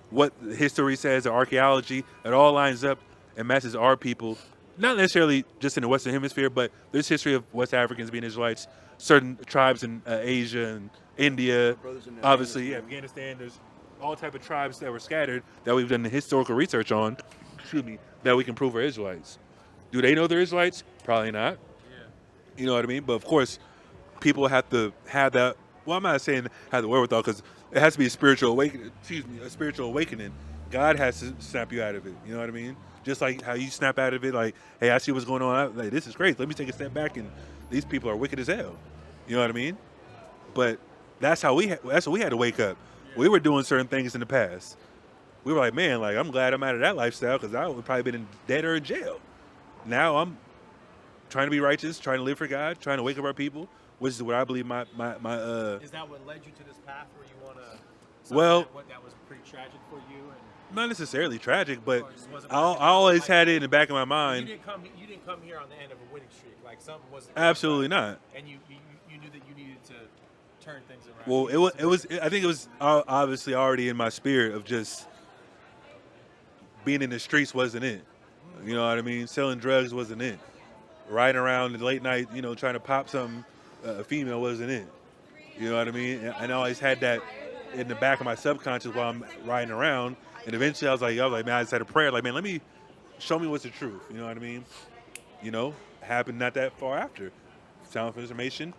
what history says, the archaeology. It all lines up and matches our people. Not necessarily just in the Western Hemisphere, but there's history of West Africans being Israelites, certain tribes in Asia and India, obviously Afghanistan. There's all type of tribes that were scattered that we've done the historical research on. That we can prove are Israelites. Do they know they're Israelites? Probably not. Yeah. You know what I mean? But of course, people have to have that. Well, I'm not saying have the wherewithal because it has to be a spiritual awakening. A spiritual awakening. God has to snap you out of it. You know what I mean? Just like how you snap out of it, like, hey, I see what's going on. Like, this is crazy. Let me take a step back, and these people are wicked as hell. You know what I mean? But that's what we had to wake up. Yeah. We were doing certain things in the past. We were like, man, like I'm glad I'm out of that lifestyle because I would probably been dead or in jail. Now I'm trying to be righteous, trying to live for God, trying to wake up our people, which is what I believe my Is that what led you to this path where you want to? Well, that was pretty tragic for you. And not necessarily tragic, but I always had it in the back of my mind. You didn't come here on the end of a winning streak. Like something wasn't. Absolutely not. And you knew that you needed to turn things around? Well, it was. I think it was obviously already in my spirit of just being in the streets wasn't it. You know what I mean? Selling drugs wasn't it. Riding around in the late night, you know, trying to pop something, a female wasn't it. You know what I mean? And I always had that in the back of my subconscious while I'm riding around. And eventually I was like, man, I just had a prayer, like, man, let me show me what's the truth. You know what I mean? You know, happened not that far after. Sound of information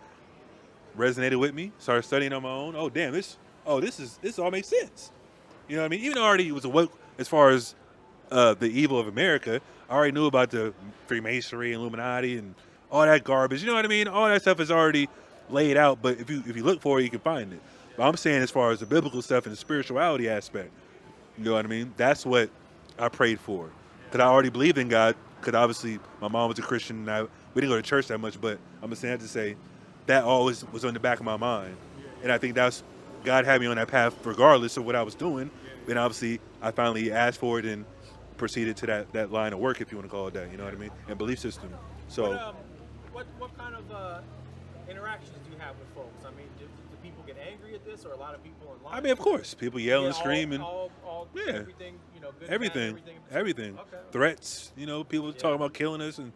resonated with me. Started studying on my own. Oh, damn, this all makes sense. You know what I mean? Even though I already was awoke as far as the evil of America, I already knew about the Freemasonry, Illuminati, and all that garbage. You know what I mean? All that stuff is already laid out, but if you look for it, you can find it. But I'm saying as far as the biblical stuff and the spirituality aspect, you know what I mean? That's what I prayed for. Because I already believed in God, because obviously my mom was a Christian, and we didn't go to church that much, but I'm saying that to say that always was on the back of my mind. And I think that's God had me on that path regardless of what I was doing. Then obviously I finally asked for it and proceeded to that line of work, if you want to call it that, you know what I mean, and belief system. So what kind of interactions do you have with folks? I mean, do people get angry at this, or a lot of people in line? I mean, of course, people yell and scream and yeah, everything, you know, good, everything. bad, everything. Okay. Threats, you know, people talking about killing us and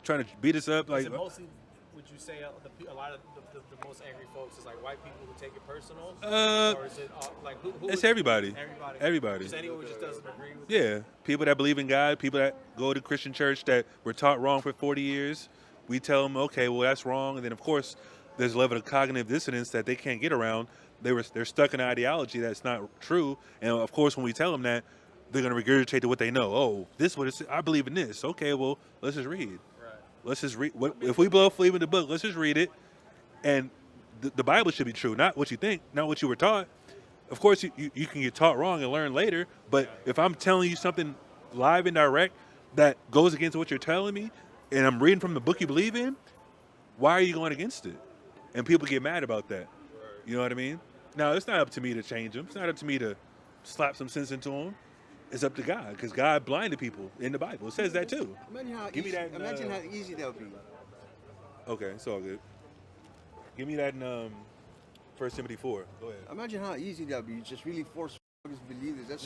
trying to beat us up. Is Like, it mostly, would you say a lot of the most angry folks is like white people who take it personal, or is it like who it's everybody. Everybody. Just anyone who just doesn't agree with Yeah, people that believe in God, people that go to Christian church that were taught wrong for 40 years. We tell them, okay, well, that's wrong. And then, of course, there's a level of cognitive dissonance that they can't get around. They're stuck in an ideology that's not true. And, of course, when we tell them that, they're going to regurgitate to what they know. Oh, this what it's, I believe in this. Okay, well, let's just read. Right. Let's just read. If we blow a flea in the book, let's just read it. And the Bible should be true, not what you think, not what you were taught. Of course, you can get taught wrong and learn later. But if I'm telling you something live and direct that goes against what you're telling me, and I'm reading from the book you believe in, why are you going against it? And people get mad about that. You know what I mean? Now, it's not up to me to change them. It's not up to me to slap some sense into them. It's up to God, because God blinded people in the Bible. It says that too. Imagine how Give me easy, that, imagine how easy that would be. Okay, it's all good. Give me that in 1 Timothy 4. Go ahead. Imagine how easy that would be. You just really force to believe this. That's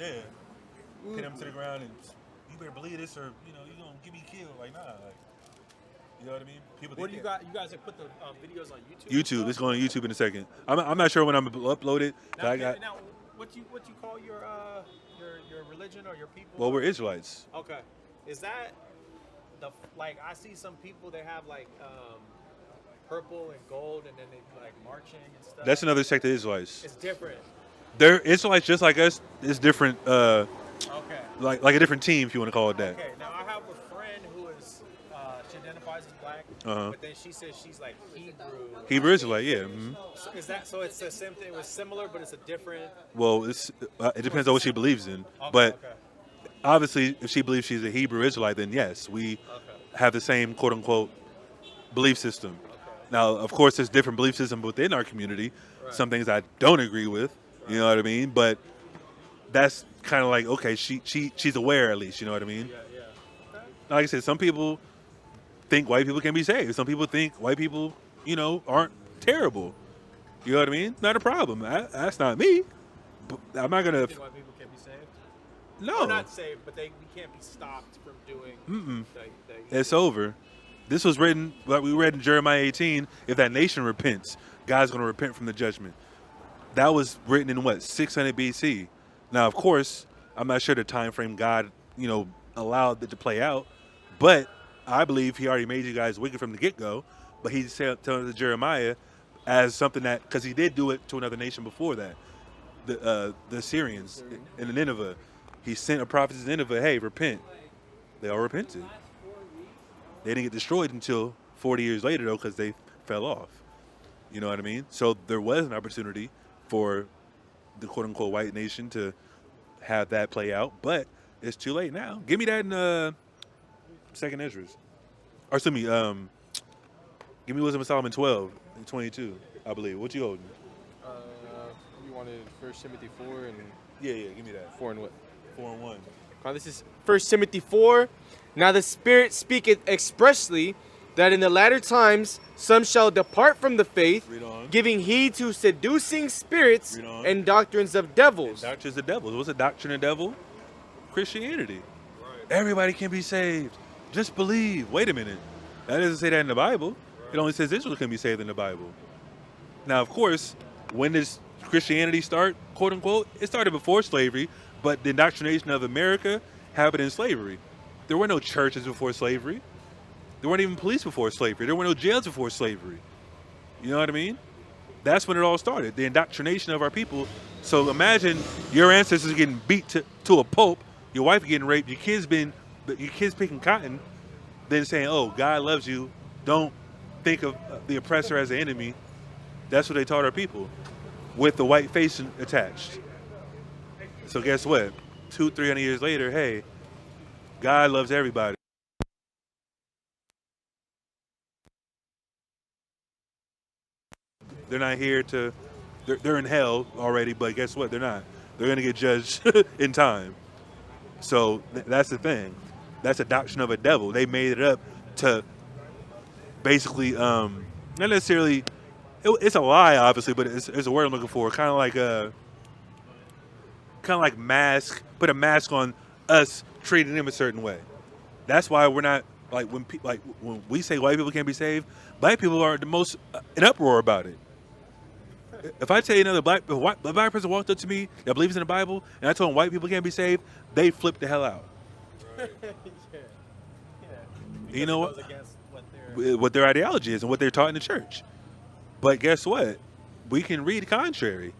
Pin them to the ground and you better believe this, or you're gonna get me killed. Like, nah, like, you know what I mean? People. What do you got? You guys have put the videos on YouTube. YouTube. It's going on YouTube in a second. I'm not sure when I'm gonna upload it. Now, what you call your religion or your people? Well, we're Israelites. Okay, is that like I see some people they have like purple and gold, and then they like marching and stuff. That's another sect of Israelites. It's different. They're Israelites just like us. It's different. Okay. Like a different team, if you want to call it that. Okay. Now I have a friend who is she identifies as black, but then she says she's like Hebrew. Hebrew Israelite, yeah. Mm-hmm. So is that so? It's the same thing. It was similar, but it's a different. Well, it depends on what she believes in. Okay, but okay. obviously, if she believes she's a Hebrew Israelite, then yes, we have the same quote unquote belief system. Okay. Now, of course, there's different belief systems within our community. Right. Some things I don't agree with. Right. You know what I mean? But that's kind of like, okay, she's aware at least. You know what I mean? Yeah, yeah. Okay. Like I said, some people think white people can be saved. Some people think white people, aren't terrible. You know what I mean? Not a problem. That's not me. But I'm not gonna. You think white people can be saved? No, or not saved, but we can't be stopped from doing. It's over. This was written, like we read in Jeremiah 18. If that nation repents, God's going to repent from the judgment. That was written in 600 BC. Now, of course, I'm not sure the time frame God, allowed it to play out, but I believe He already made you guys wicked from the get-go. But He said to Jeremiah as something that, because He did do it to another nation before that, the Assyrians in Nineveh. He sent a prophet to Nineveh, hey, repent. They all repented. They didn't get destroyed until 40 years later, though, because they fell off. You know what I mean? So there was an opportunity for the quote-unquote white nation to have that play out, but it's too late now. Give me that in Second Esdras. Or excuse me, give me Wisdom of Solomon 12 and 22, I believe. What you holding? You wanted 1 Timothy 4 and... Yeah, give me that. 4 and what? 4 and 1. This is 1 Timothy 4. Now the Spirit speaketh expressly that in the latter times some shall depart from the faith, Read on. giving heed to seducing spirits Read on. and doctrines of devils. Doctrines of devils. What's a doctrine of devil? Christianity. Everybody can be saved. Just believe. Wait a minute. That doesn't say that in the Bible. It only says Israel can be saved in the Bible. Now, of course, when does Christianity start, quote unquote? It started before slavery, but the indoctrination of America happened in slavery. There were no churches before slavery. There weren't even police before slavery. There were no jails before slavery. You know what I mean? That's when it all started, the indoctrination of our people. So imagine your ancestors getting beat to a pulp, your wife getting raped, your kids picking cotton, then saying, oh, God loves you. Don't think of the oppressor as an enemy. That's what they taught our people, with the white face attached. So guess what? 200-300 years later, hey, God loves everybody. They're not here to, they're in hell already, but guess what? They're not. They're going to get judged in time. So that's the thing. That's a doctrine of a devil. They made it up to basically, not necessarily, it's a lie, obviously, but it's a word I'm looking for. Kind of like mask, put a mask on us treating them a certain way. That's why we're not, like when we say white people can't be saved, black people are the most in uproar about it. If I tell you another black person walked up to me that believes in the Bible, and I told them white people can't be saved, they flip the hell out. Yeah. You know It goes against what what their ideology is and what they're taught in the church. But guess what? We can read contrary.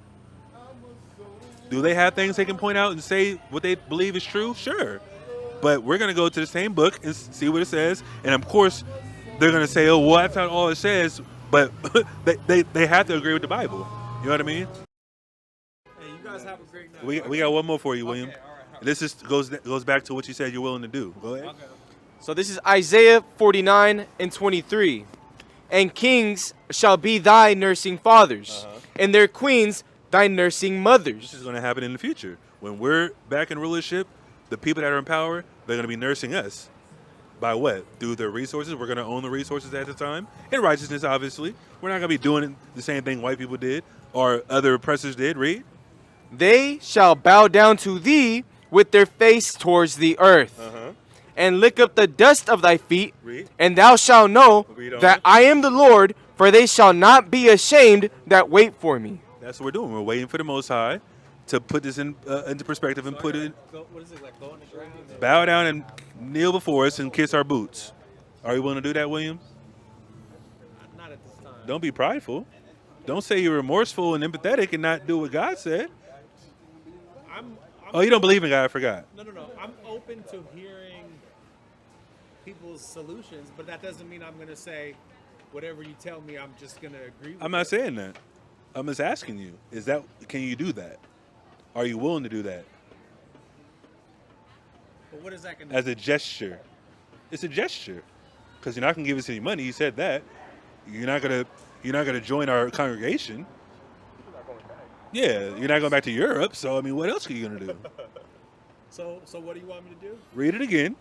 Do they have things they can point out and say what they believe is true? Sure. But we're going to go to the same book and see what it says. And of course, they're going to say, oh, well, that's not all it says. But they have to agree with the Bible. You know what I mean? Hey, you guys have a great night. We got one more for you, William. Okay, all right. This is goes back to what you said you're willing to do. Go ahead. Okay. So this is Isaiah 49:23. And kings shall be thy nursing fathers, and their queens thy nursing mothers. This is going to happen in the future. When we're back in rulership, the people that are in power, they're going to be nursing us. By what? Through their resources. We're going to own the resources at the time. And righteousness, obviously. We're not going to be doing the same thing white people did or other oppressors did. Read. They shall bow down to thee with their face towards the earth, and lick up the dust of thy feet, Read. and thou shalt know Read on. that I am the Lord, for they shall not be ashamed that wait for me. That's what we're doing. We're waiting for the Most High to put this into perspective and put it, What is it, like go on the ground? bow down and kneel before us and kiss our boots. Are you willing to do that, William? Not at this time. Don't be prideful. Don't say you're remorseful and empathetic and not do what God said. I'm Oh, you don't believe in God? I forgot. No. I'm open to hearing people's solutions, but that doesn't mean I'm going to say whatever you tell me. I'm just going to agree with I'm not saying that. I'm just asking you. Can you do that? Are you willing to do that But what is that going to as a gesture? It's a gesture, because you're not gonna give us any money. You said that. You're not gonna join our congregation. Yeah, you're not going back to Europe. So I mean, what else are you gonna do? So what do you want me to do? Read it again.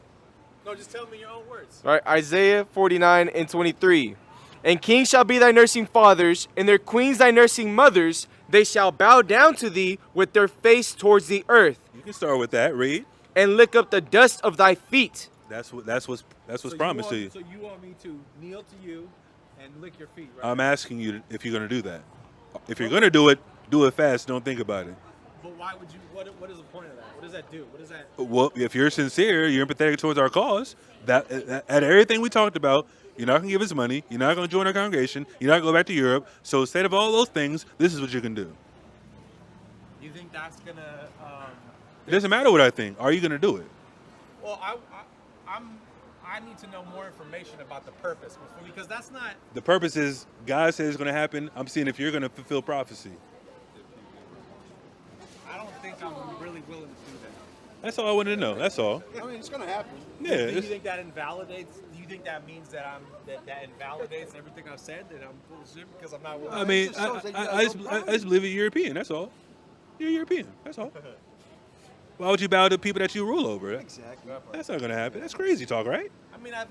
No, just tell me your own words. All right, Isaiah 49:23. And kings shall be thy nursing fathers, and their queens thy nursing mothers. They shall bow down to thee with their face towards the earth, You can start with that. Read. and lick up the dust of thy feet. That's what's So promised to you. So you want me to kneel to you and lick your feet, right? I'm asking you if you're gonna do that. If you're gonna do it fast. Don't think about it. But why would you? What is the point of that? What does that do? What does that? Well, if you're sincere, you're empathetic towards our cause. That at everything we talked about, you're not gonna give us money. You're not gonna join our congregation. You're not gonna go back to Europe. So instead of all those things, this is what you can do. You think that's gonna? It doesn't matter what I think. Are you gonna do it? Well, I need to know more information about the purpose before, because that's not. The purpose is God says it's gonna happen. I'm seeing if you're gonna fulfill prophecy. I don't think I'm really willing to do that. That's all I wanted to know. That's all. I mean, it's gonna happen. Yeah. Do you it's- think that invalidates? Do you think that means that that invalidates everything I've said? That I'm bullshit because I'm not willing. I mean, just shows that you I have just, no I just believe you're European. That's all. You're European. That's all. why would you bow to people that you rule over? Exactly. That's not gonna happen. That's crazy talk, right? I mean, I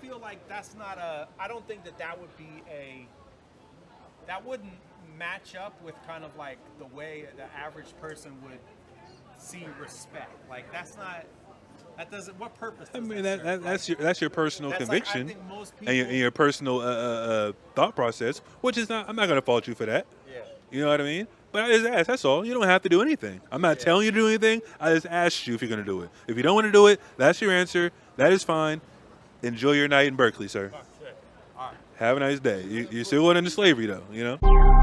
feel like that's not a. I don't think that would be a. That wouldn't match up with kind of like the way the average person would see respect. Like that's not. That doesn't. What purpose? Does I mean, that serve? that's your personal That's conviction like, I think most and your personal thought process, which is not. I'm not gonna fault you for that. Yeah. You know what I mean? But I just asked. That's all. You don't have to do anything. I'm not telling you to do anything. I just asked you if you're gonna do it. If you don't want to do it, that's your answer. That is fine. Enjoy your night in Berkeley, sir. Fuck shit. All right. Have a nice day. You're still going into slavery, though. You know.